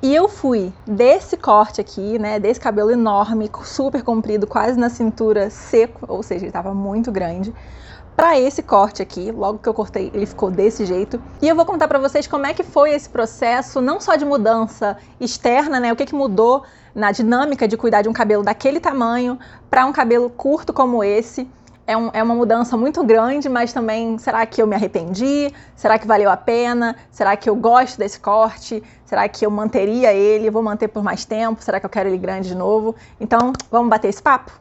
E eu fui desse corte aqui, né, desse cabelo enorme, super comprido, quase na cintura, seco, ou seja, ele estava muito grande, para esse corte aqui. Logo que eu cortei, ele ficou desse jeito. E eu vou contar para vocês como é que foi esse processo, não só de mudança externa, né, o que mudou na dinâmica de cuidar de um cabelo daquele tamanho para um cabelo curto como esse. É uma mudança muito grande, mas também, será que eu me arrependi? Será que valeu a pena? Será que eu gosto desse corte? Será que eu manteria ele? Vou manter por mais tempo? Será que eu quero ele grande de novo? Então, vamos bater esse papo?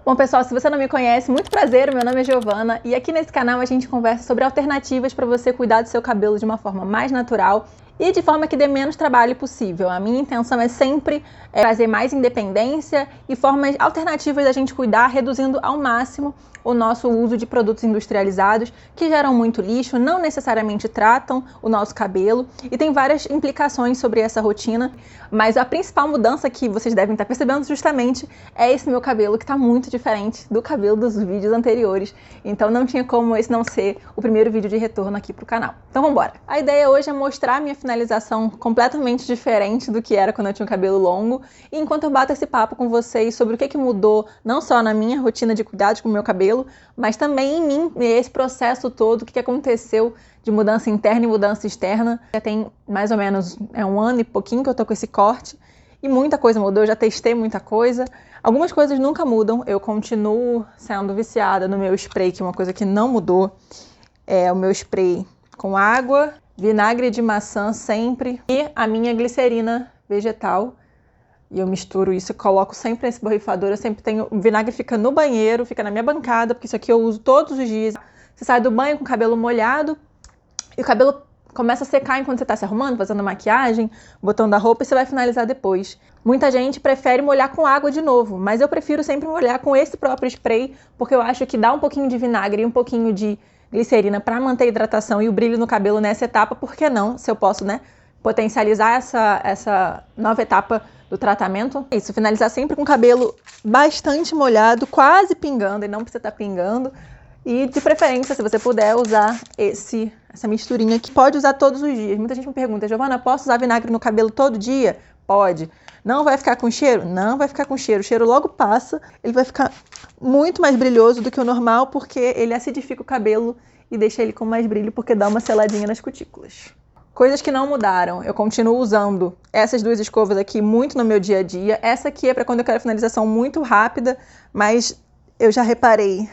Bom, pessoal, se você não me conhece, muito prazer, meu nome é Giovana e aqui nesse canal a gente conversa sobre alternativas para você cuidar do seu cabelo de uma forma mais natural e de forma que dê menos trabalho possível. A minha intenção é sempre trazer mais independência e formas alternativas da gente cuidar, reduzindo ao máximo o nosso uso de produtos industrializados que geram muito lixo, não necessariamente tratam o nosso cabelo e tem várias implicações sobre essa rotina, mas a principal mudança que vocês devem estar percebendo justamente é esse meu cabelo que está muito diferente do cabelo dos vídeos anteriores, então não tinha como esse não ser o primeiro vídeo de retorno aqui para o canal. Então vamos embora! A ideia hoje é mostrar a minha finalização completamente diferente do que era quando eu tinha o cabelo longo, e enquanto eu bato esse papo com vocês sobre o que mudou, não só na minha rotina de cuidados com o meu cabelo, mas também em mim, esse processo todo, o que aconteceu de mudança interna e mudança externa. Já tem mais ou menos 1 ano e pouquinho que eu tô com esse corte, e muita coisa mudou, eu já testei muita coisa. Algumas coisas nunca mudam, eu continuo sendo viciada no meu spray, que é uma coisa que não mudou, é o meu spray com água, vinagre de maçã sempre, e a minha glicerina vegetal. E eu misturo isso e coloco sempre nesse borrifador. Eu sempre tenho... O vinagre fica no banheiro, fica na minha bancada, porque isso aqui eu uso todos os dias. Você sai do banho com o cabelo molhado e o cabelo começa a secar enquanto você está se arrumando, fazendo maquiagem, botando a roupa, e você vai finalizar depois. Muita gente prefere molhar com água de novo, mas eu prefiro sempre molhar com esse próprio spray, porque eu acho que dá um pouquinho de vinagre e um pouquinho de glicerina para manter a hidratação e o brilho no cabelo nessa etapa. Por que não? Se eu posso, né, potencializar essa nova etapa do tratamento. Isso, finalizar sempre com o cabelo bastante molhado, quase pingando, e não precisa estar pingando. E de preferência, se você puder usar essa misturinha aqui, pode usar todos os dias. Muita gente me pergunta, Giovana, posso usar vinagre no cabelo todo dia? Pode. Não vai ficar com cheiro? Não vai ficar com cheiro. O cheiro logo passa, ele vai ficar muito mais brilhoso do que o normal, porque ele acidifica o cabelo e deixa ele com mais brilho, porque dá uma seladinha nas cutículas. Coisas que não mudaram, eu continuo usando essas duas escovas aqui muito no meu dia a dia. Essa aqui é para quando eu quero finalização muito rápida, mas eu já reparei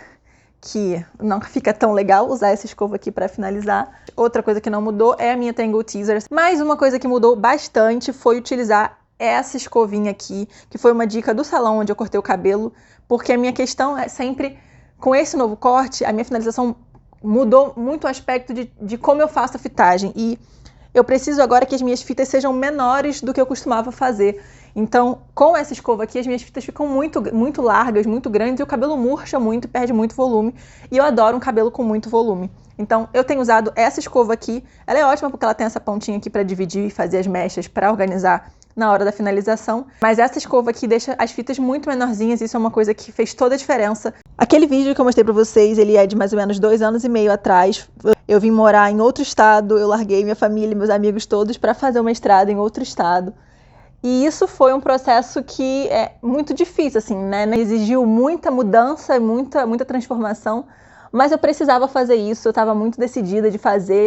que não fica tão legal usar essa escova aqui para finalizar. Outra coisa que não mudou é a minha Tangle Teezer. Mais uma coisa que mudou bastante foi utilizar essa escovinha aqui, que foi uma dica do salão onde eu cortei o cabelo, porque a minha questão é sempre, com esse novo corte, a minha finalização mudou muito o aspecto de como eu faço a fitagem, e eu preciso agora que as minhas fitas sejam menores do que eu costumava fazer. Então, com essa escova aqui, as minhas fitas ficam muito largas, muito grandes, e o cabelo murcha muito, perde muito volume. E eu adoro um cabelo com muito volume. Então, eu tenho usado essa escova aqui. Ela é ótima porque ela tem essa pontinha aqui para dividir e fazer as mechas para organizar na hora da finalização. Mas essa escova aqui deixa as fitas muito menorzinhas, isso é uma coisa que fez toda a diferença. Aquele vídeo que eu mostrei pra vocês, ele é de mais ou menos 2 anos e meio atrás. Eu vim morar em outro estado, eu larguei minha família e meus amigos todos para fazer o mestrado em outro estado. E isso foi um processo que é muito difícil, assim, né? Exigiu muita mudança, muita transformação, mas eu precisava fazer isso, eu estava muito decidida de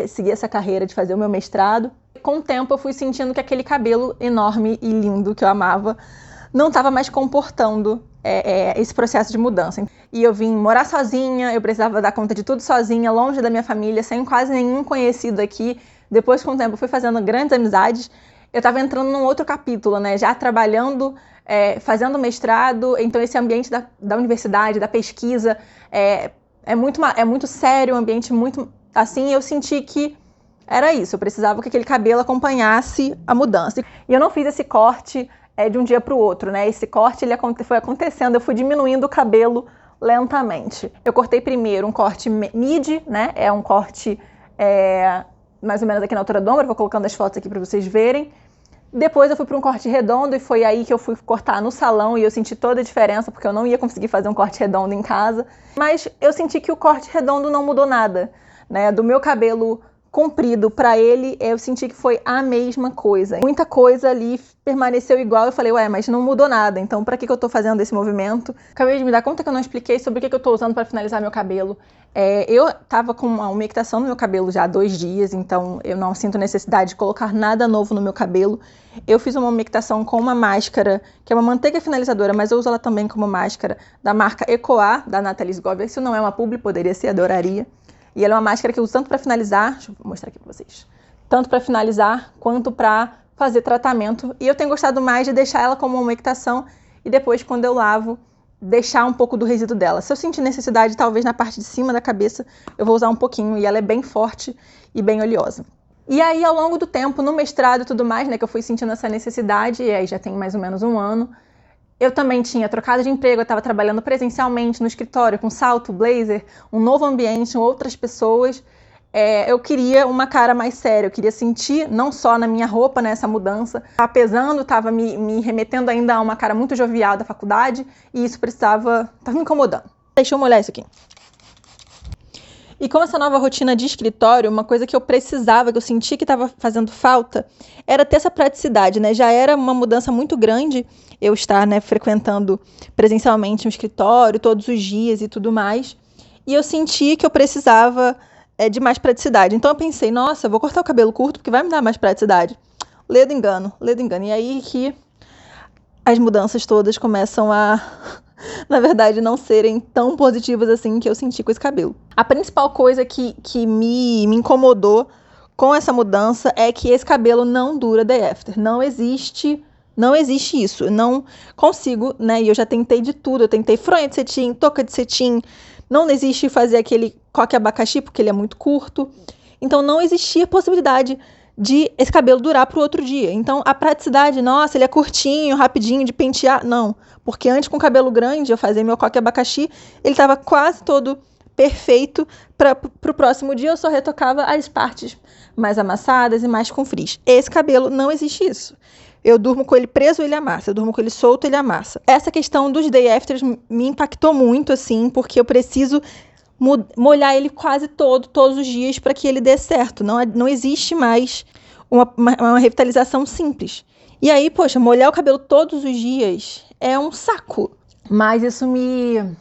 seguir essa carreira, de fazer o meu mestrado. Com o tempo eu fui sentindo que aquele cabelo enorme e lindo que eu amava não estava mais comportando esse processo de mudança. E eu vim morar sozinha, eu precisava dar conta de tudo sozinha, longe da minha família, sem quase nenhum conhecido aqui. Depois, com o tempo, eu fui fazendo grandes amizades. Eu estava entrando num outro capítulo, né? Já trabalhando, fazendo mestrado, então esse ambiente da universidade, da pesquisa, é muito sério, um ambiente muito assim, eu senti que era isso, eu precisava que aquele cabelo acompanhasse a mudança. E eu não fiz esse corte de um dia para o outro, né? Esse corte foi acontecendo, eu fui diminuindo o cabelo lentamente. Eu cortei primeiro um corte mid, né? É um corte mais ou menos aqui na altura do ombro, vou colocando as fotos aqui para vocês verem. Depois eu fui para um corte redondo e foi aí que eu fui cortar no salão e eu senti toda a diferença, porque eu não ia conseguir fazer um corte redondo em casa. Mas eu senti que o corte redondo não mudou nada, né? Do meu cabelo comprido, para ele, eu senti que foi a mesma coisa. Muita coisa ali permaneceu igual. Eu falei, ué, mas não mudou nada, então para que eu tô fazendo esse movimento? Acabei de me dar conta que eu não expliquei sobre o que eu tô usando para finalizar meu cabelo. Eu tava com uma umectação no meu cabelo já há 2 dias, então eu não sinto necessidade de colocar nada novo no meu cabelo. Eu fiz uma umectação com uma máscara, que é uma manteiga finalizadora, mas eu uso ela também como máscara, da marca Ecoa, da Nathalie Gobert. Isso não é uma publi, poderia ser, adoraria. E ela é uma máscara que eu uso tanto para finalizar, deixa eu mostrar aqui para vocês, tanto para finalizar quanto para fazer tratamento. E eu tenho gostado mais de deixar ela como uma umectação e depois, quando eu lavo, deixar um pouco do resíduo dela. Se eu sentir necessidade, talvez na parte de cima da cabeça, eu vou usar um pouquinho, e ela é bem forte e bem oleosa. E aí, ao longo do tempo, no mestrado e tudo mais, né, que eu fui sentindo essa necessidade, e aí já tem mais ou menos 1 ano, eu também tinha trocado de emprego, eu estava trabalhando presencialmente no escritório, com salto, blazer, um novo ambiente, outras pessoas. Eu queria uma cara mais séria, eu queria sentir, não só na minha roupa, né, essa mudança. Estava pesando, estava me remetendo ainda a uma cara muito jovial da faculdade, e isso estava me incomodando. Deixa eu molhar isso aqui. E com essa nova rotina de escritório, uma coisa que eu precisava, que eu senti que estava fazendo falta, era ter essa praticidade, né? Já era uma mudança muito grande eu estar, né, frequentando presencialmente um escritório todos os dias e tudo mais. E eu senti que eu precisava de mais praticidade. Então eu pensei, nossa, eu vou cortar o cabelo curto porque vai me dar mais praticidade. Ledo engano. E aí que as mudanças todas começam a, na verdade, não serem tão positivas assim que eu senti com esse cabelo. A principal coisa que me incomodou com essa mudança é que esse cabelo não dura day after. Não existe isso. Eu não consigo, né? E eu já tentei de tudo. Eu tentei fronha de cetim, touca de cetim. Não existe fazer aquele coque abacaxi porque ele é muito curto. Então não existia possibilidade de esse cabelo durar para o outro dia. Então a praticidade, nossa, ele é curtinho, rapidinho de pentear. Não, porque antes com o cabelo grande eu fazia meu coque abacaxi, ele estava quase todo perfeito. Para o próximo dia eu só retocava as partes mais amassadas e mais com frizz. Esse cabelo não existe isso. Eu durmo com ele preso, ele amassa. Eu durmo com ele solto, ele amassa. Essa questão dos day afters me impactou muito, assim, porque eu preciso molhar ele quase todos os dias para que ele dê certo. Não existe mais uma revitalização simples. E aí, poxa, molhar o cabelo todos os dias é um saco. Mas isso me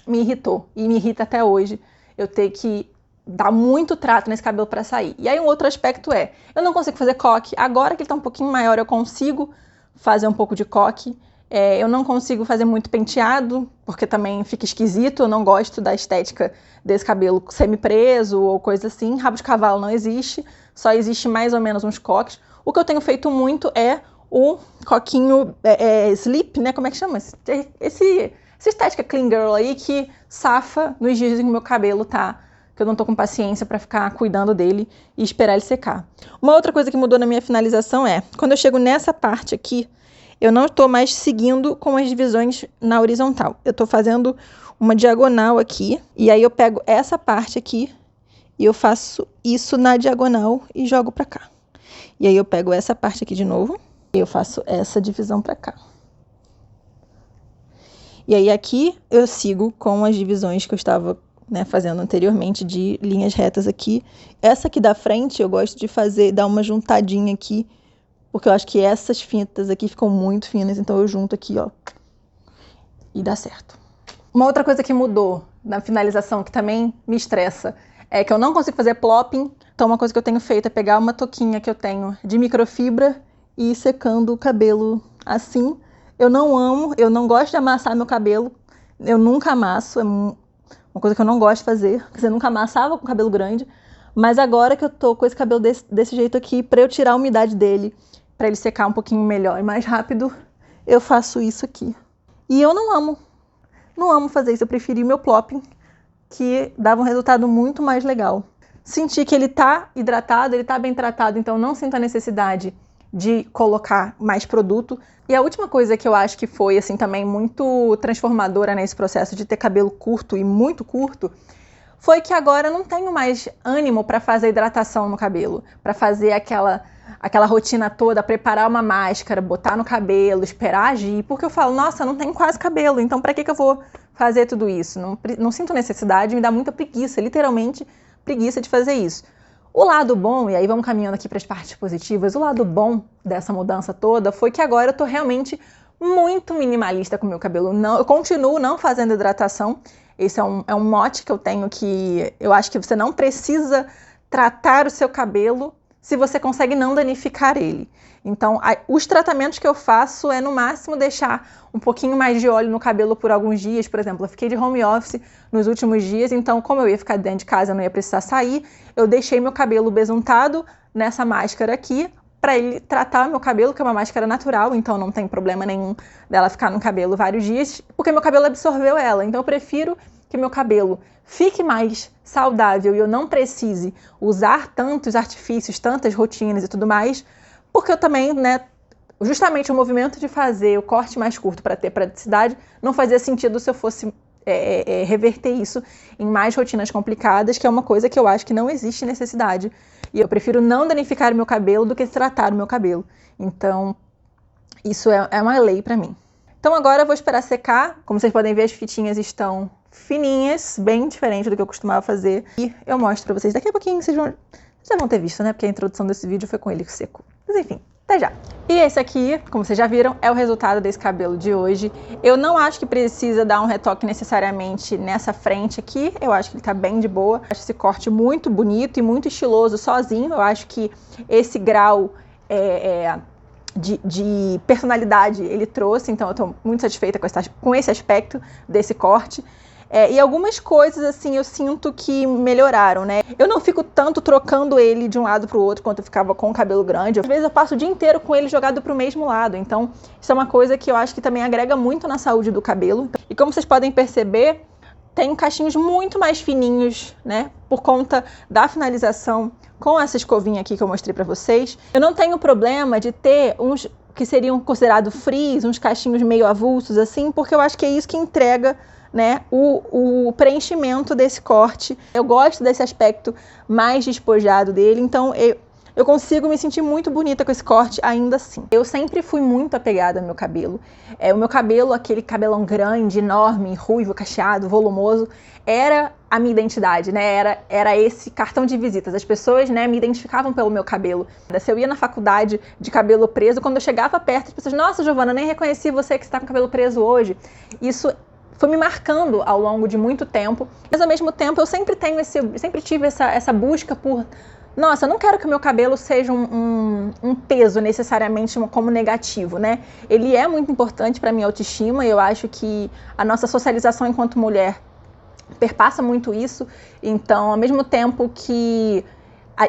irritou e me irrita até hoje. Eu ter que dar muito trato nesse cabelo para sair. E aí um outro aspecto eu não consigo fazer coque. Agora que ele tá um pouquinho maior, eu consigo fazer um pouco de coque. Eu não consigo fazer muito penteado, porque também fica esquisito. Eu não gosto da estética desse cabelo semi-preso ou coisa assim. Rabo de cavalo não existe, só existe mais ou menos uns coques. O que eu tenho feito muito é o coquinho slip, né? Como é que chama? Essa estética clean girl aí que safa nos dias em que meu cabelo tá, que eu não tô com paciência para ficar cuidando dele e esperar ele secar. Uma outra coisa que mudou na minha finalização quando eu chego nessa parte aqui, eu não estou mais seguindo com as divisões na horizontal. Eu estou fazendo uma diagonal aqui, e aí eu pego essa parte aqui e eu faço isso na diagonal e jogo para cá. E aí eu pego essa parte aqui de novo e eu faço essa divisão para cá. E aí aqui eu sigo com as divisões que eu estava, né, fazendo anteriormente de linhas retas aqui. Essa aqui da frente eu gosto de dar uma juntadinha aqui, porque eu acho que essas fitas aqui ficam muito finas, então eu junto aqui, ó, e dá certo. Uma outra coisa que mudou na finalização, que também me estressa, é que eu não consigo fazer plopping. Então uma coisa que eu tenho feito é pegar uma touquinha que eu tenho de microfibra e ir secando o cabelo assim. Eu não amo, eu não gosto de amassar meu cabelo, eu nunca amasso, é uma coisa que eu não gosto de fazer, porque eu nunca amassava com cabelo grande, mas agora que eu tô com esse cabelo desse jeito aqui, pra eu tirar a umidade dele, pra ele secar um pouquinho melhor e mais rápido, eu faço isso aqui. E eu não amo fazer isso, eu preferi meu plopping, que dava um resultado muito mais legal. Senti que ele tá hidratado, ele tá bem tratado, então não sinto a necessidade de colocar mais produto. E a última coisa que eu acho que foi assim também muito transformadora nesse processo de ter cabelo curto e muito curto, foi que agora eu não tenho mais ânimo para fazer hidratação no cabelo, para fazer aquela rotina toda, preparar uma máscara, botar no cabelo, esperar agir, porque eu falo, nossa, não tenho quase cabelo, então para que eu vou fazer tudo isso? Não sinto necessidade, me dá muita preguiça, literalmente preguiça de fazer isso. O lado bom, e aí vamos caminhando aqui para as partes positivas, o lado bom dessa mudança toda foi que agora eu tô realmente muito minimalista com o meu cabelo. Não, eu continuo não fazendo hidratação. Esse é um mote que eu tenho, que eu acho que você não precisa tratar o seu cabelo se você consegue não danificar ele. Então, os tratamentos que eu faço é no máximo deixar um pouquinho mais de óleo no cabelo por alguns dias. Por exemplo, eu fiquei de home office nos últimos dias, então como eu ia ficar dentro de casa, eu não ia precisar sair, eu deixei meu cabelo besuntado nessa máscara aqui, para ele tratar o meu cabelo, que é uma máscara natural, então não tem problema nenhum dela ficar no cabelo vários dias, porque meu cabelo absorveu ela. Então eu prefiro que meu cabelo fique mais saudável e eu não precise usar tantos artifícios, tantas rotinas e tudo mais, porque eu também, né, justamente o movimento de fazer o corte mais curto para ter praticidade não fazia sentido se eu fosse reverter isso em mais rotinas complicadas, que é uma coisa que eu acho que não existe necessidade. E eu prefiro não danificar o meu cabelo do que tratar o meu cabelo. Então, isso é uma lei para mim. Então agora eu vou esperar secar. Como vocês podem ver, as fitinhas estão fininhas, bem diferente do que eu costumava fazer. E eu mostro pra vocês. Daqui a pouquinho vocês já vão ter visto, né? Porque a introdução desse vídeo foi com ele seco. Mas enfim, até já. E esse aqui, como vocês já viram, é o resultado desse cabelo de hoje. Eu não acho que precisa dar um retoque necessariamente nessa frente aqui. Eu acho que ele tá bem de boa. Eu acho esse corte muito bonito e muito estiloso sozinho. Eu acho que esse grau de personalidade ele trouxe. Então eu tô muito satisfeita com esse aspecto desse corte. E algumas coisas, assim, eu sinto que melhoraram, né? Eu não fico tanto trocando ele de um lado pro outro quanto eu ficava com o cabelo grande. Às vezes eu passo o dia inteiro com ele jogado pro mesmo lado. Então, isso é uma coisa que eu acho que também agrega muito na saúde do cabelo. E como vocês podem perceber, tem cachinhos muito mais fininhos, né? Por conta da finalização com essa escovinha aqui que eu mostrei pra vocês. Eu não tenho problema de ter uns que seriam considerados frizz, uns cachinhos meio avulsos, assim, porque eu acho que é isso que entrega, né, o preenchimento desse corte. Eu gosto desse aspecto mais despojado dele, então eu consigo me sentir muito bonita com esse corte ainda assim. Eu sempre fui muito apegada ao meu cabelo. O meu cabelo, aquele cabelão grande, enorme, ruivo, cacheado, volumoso, era a minha identidade, né? Era esse cartão de visitas. As pessoas, né, me identificavam pelo meu cabelo. Se eu ia na faculdade de cabelo preso, quando eu chegava perto, as pessoas, nossa, Giovana, eu nem reconheci você que está com cabelo preso hoje. Isso foi me marcando ao longo de muito tempo, mas ao mesmo tempo eu sempre tive essa busca por, nossa, eu não quero que o meu cabelo seja um peso necessariamente como negativo, né? Ele é muito importante para minha autoestima e eu acho que a nossa socialização enquanto mulher perpassa muito isso. Então, ao mesmo tempo que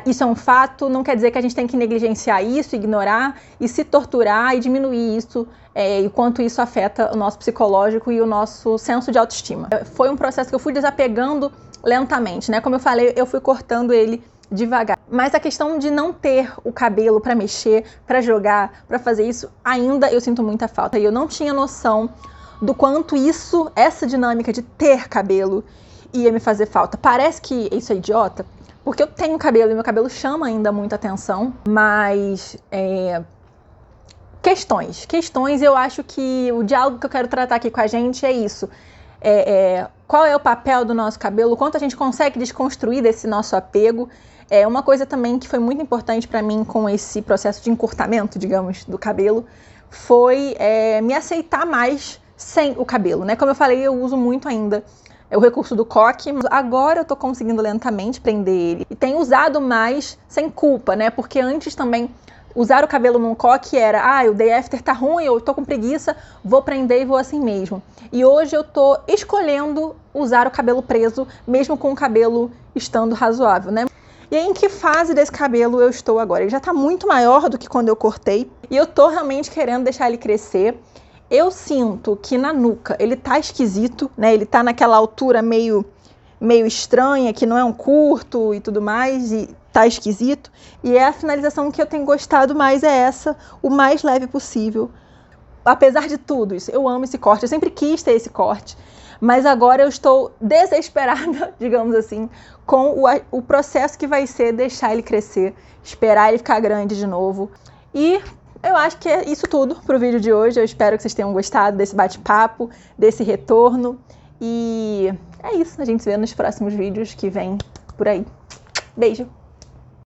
isso é um fato, não quer dizer que a gente tem que negligenciar isso, ignorar e se torturar e diminuir isso, e o quanto isso afeta o nosso psicológico e o nosso senso de autoestima. Foi um processo que eu fui desapegando lentamente, né? Como eu falei, eu fui cortando ele devagar. Mas a questão de não ter o cabelo para mexer, para jogar, para fazer isso, ainda eu sinto muita falta. E eu não tinha noção do quanto essa dinâmica de ter cabelo ia me fazer falta. Parece que isso é idiota, porque eu tenho cabelo e meu cabelo chama ainda muita atenção, mas questões, eu acho que o diálogo que eu quero tratar aqui com a gente é isso. Qual é o papel do nosso cabelo, o quanto a gente consegue desconstruir desse nosso apego. Uma coisa também que foi muito importante para mim com esse processo de encurtamento, digamos, do cabelo, foi me aceitar mais sem o cabelo, né? Como eu falei, eu uso muito ainda o recurso do coque, mas agora eu tô conseguindo lentamente prender ele. E tenho usado mais sem culpa, né? Porque antes também usar o cabelo num coque era, o day after tá ruim, eu tô com preguiça, vou prender e vou assim mesmo. E hoje eu tô escolhendo usar o cabelo preso, mesmo com o cabelo estando razoável, né? E aí, em que fase desse cabelo eu estou agora? Ele já tá muito maior do que quando eu cortei, e eu tô realmente querendo deixar ele crescer. Eu sinto que na nuca ele tá esquisito, né? Ele tá naquela altura meio estranha, que não é um curto e tudo mais, e tá esquisito. E a finalização que eu tenho gostado mais é essa, o mais leve possível. Apesar de tudo isso, eu amo esse corte, eu sempre quis ter esse corte, mas agora eu estou desesperada, digamos assim, com o processo que vai ser deixar ele crescer, esperar ele ficar grande de novo. E eu acho que é isso tudo pro vídeo de hoje. Eu espero que vocês tenham gostado desse bate-papo, desse retorno. E é isso, a gente se vê nos próximos vídeos que vem por aí. Beijo!